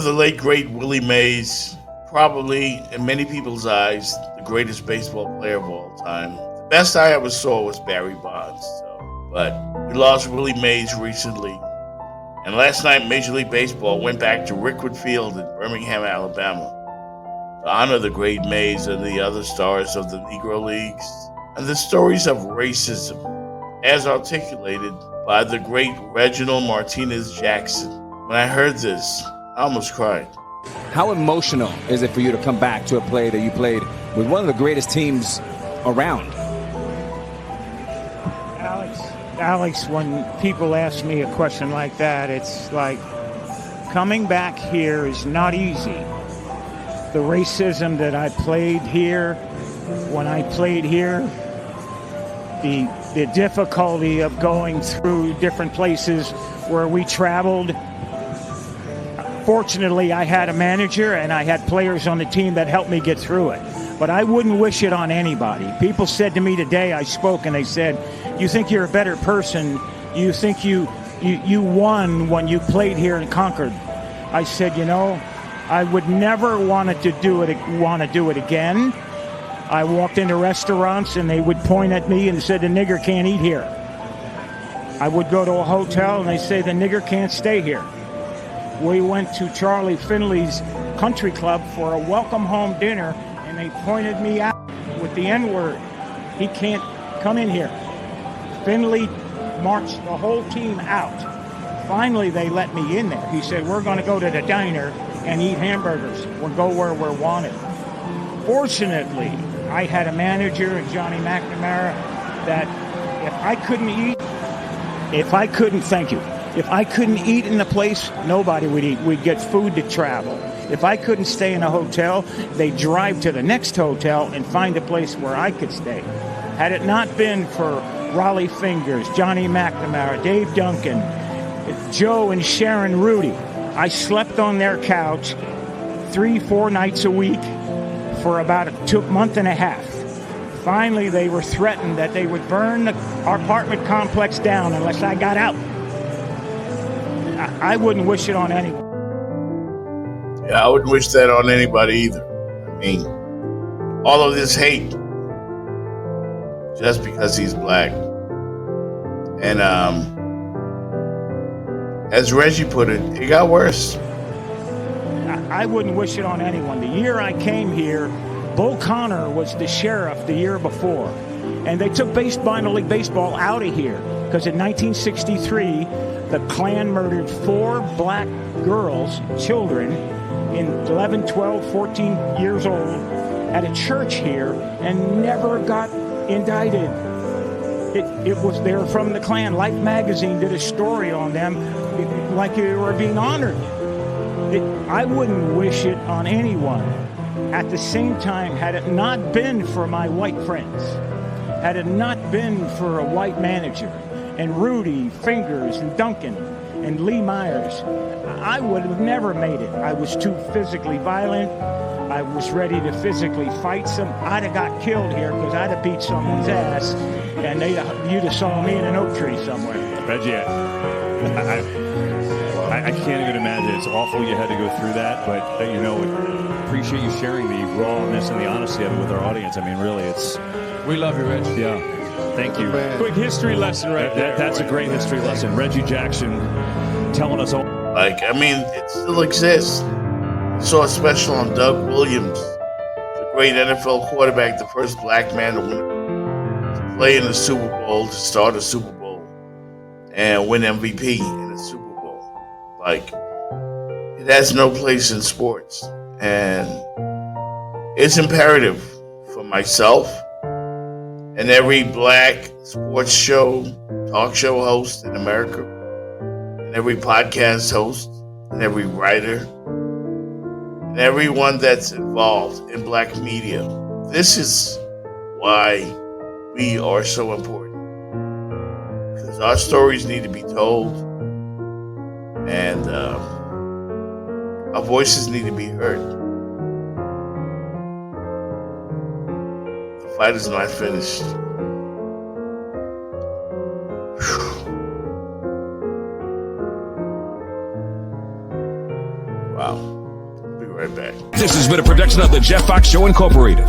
The late great Willie Mays, probably in many people's eyes, the greatest baseball player of all time. The best I ever saw was Barry Bonds. But we lost Willie Mays recently. And last night, Major League Baseball went back to Rickwood Field in Birmingham, Alabama, to honor the great Mays and the other stars of the Negro Leagues and the stories of racism, as articulated by the great Reginald Martinez Jackson. When I heard this, I almost cried. How emotional is it for you to come back to a play that you played with one of the greatest teams around? Alex, when people ask me a question like that, it's like coming back here is not easy. The racism that I played here, when I played here, the difficulty of going through different places where we traveled. Fortunately, I had a manager and I had players on the team that helped me get through it. But I wouldn't wish it on anybody. People said to me today, I spoke, and they said, you think you're a better person, you think you won when you played here in Concord. I said, I would never want to do it again. I walked into restaurants and they would point at me and said, the nigger can't eat here. I would go to a hotel and they say, the nigger can't stay here. We went to Charlie Finley's country club for a welcome home dinner, and they pointed me out with the N-word. He can't come in here. Finley marched the whole team out. Finally, they let me in there. He said, we're going to go to the diner and eat hamburgers. We'll go where we're wanted. Fortunately, I had a manager, Johnny McNamara, that if I couldn't eat in the place, nobody would eat. We'd get food to travel. If I couldn't stay in a hotel, they'd drive to the next hotel and find a place where I could stay. Had it not been for Raleigh Fingers, Johnny McNamara, Dave Duncan, Joe and Sharon Rudy, I slept on their couch 3-4 nights a week for about a month and a half. Finally, they were threatened that they would burn our apartment complex down unless I got out. I wouldn't wish it on anyone. Yeah, I wouldn't wish that on anybody either. I mean, all of this hate just because he's black. And as Reggie put it got worse. I wouldn't wish it on anyone. The year I came here, Bull Connor was the sheriff the year before. And they took minor league baseball out of here because in 1963, the Klan murdered 4 black girls, children, in 11, 12, 14 years old at a church here and never got indicted. They were from the Klan. Life magazine did a story on them like they were being honored. I wouldn't wish it on anyone. At the same time, had it not been for my white friends, had it not been for a white manager, and Rudy, Fingers, and Duncan, and Lee Myers, I would have never made it. I was too physically violent. I was ready to physically fight I'd have got killed here because I'd have beat someone's ass, and you'd have saw me in an oak tree somewhere. Reggie, I can't even imagine. It's awful you had to go through that, but appreciate you sharing the rawness and the honesty of it with our audience. I mean, really, we love you, Reggie. Yeah. Thank you. Quick history lesson right there. That's a great history lesson. Reggie Jackson telling us all. It still exists. I saw a special on Doug Williams, the great NFL quarterback, the first black man to play in the Super Bowl, to start a Super Bowl, and win MVP in a Super Bowl. It has no place in sports. And it's imperative for myself and every black sports show, talk show host in America, and every podcast host, and every writer, and everyone that's involved in black media. This is why we are so important. Because our stories need to be told, and our voices need to be heard. The fight is not finished. Wow. right back. This has been a production of the Jeff Fox Show Incorporated.